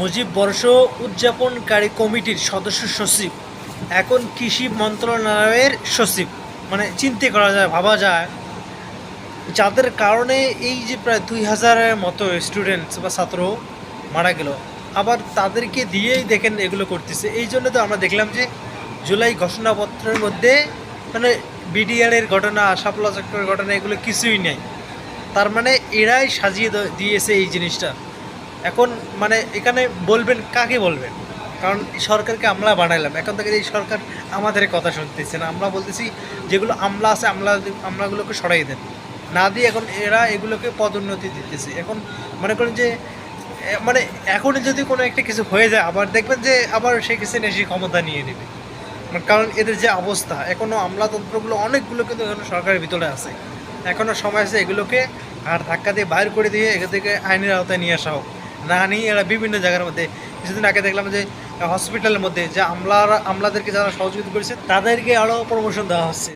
মুজিব বর্ষ উদযাপনকারী কমিটির সদস্য সচিব এখন কৃষি মন্ত্রণালয়ের সচিব। মানে চিন্তা করা যায়, ভাবা যায়, যাদের কারণে এই যে প্রায় 2000-এর মতো স্টুডেন্টস বা ছাত্র মারা গেল, আবার তাদেরকে দিয়েই দেখেন এগুলো করতেছে। এই জন্য তো আমরা দেখলাম যে জুলাই ঘোষণাপত্রের মধ্যে মানে বিডিআরের ঘটনা, শাপলা চক্রের ঘটনা, এগুলো কিছুই নেই। তার মানে এরাই সাজিয়ে দিয়েছে এই জিনিসটা। এখন মানে এখানে বলবেন কাকে বলবেন? কারণ সরকারকে আমলা বানাইলাম, এখন থেকে এই সরকার আমাদের কথা শুনতেছে না। আমরা বলতেছি যেগুলো আমলা আছে, আমলাগুলোকে সরাই দেন, না দিয়ে এখন এরা এগুলোকে পদোন্নতি দিতেছে। এখন মনে করেন যে মানে এখন যদি কোনো একটা কিছু হয়ে যায়, আবার দেখবেন যে আবার সে কিছু বেশি ক্ষমতা নিয়ে নেবে। কারণ এদের যে অবস্থা, এখনও আমলাতন্ত্রগুলো অনেকগুলো কিন্তু এখনো সরকারের ভিতরে আছে। এখনও সময় আছে এগুলোকে আর ধাক্কা দিয়ে বাইর করে দিয়ে এখান থেকে আইনের আওতায় নিয়ে আসা হোক। না নিয়ে এরা বিভিন্ন জায়গার মধ্যে, কিছুদিন আগে দেখলাম যে হসপিটালের মধ্যে যে আমলাদেরকে যারা সহযোগিতা করেছে তাদেরকে আরও প্রমোশন দেওয়া হচ্ছে।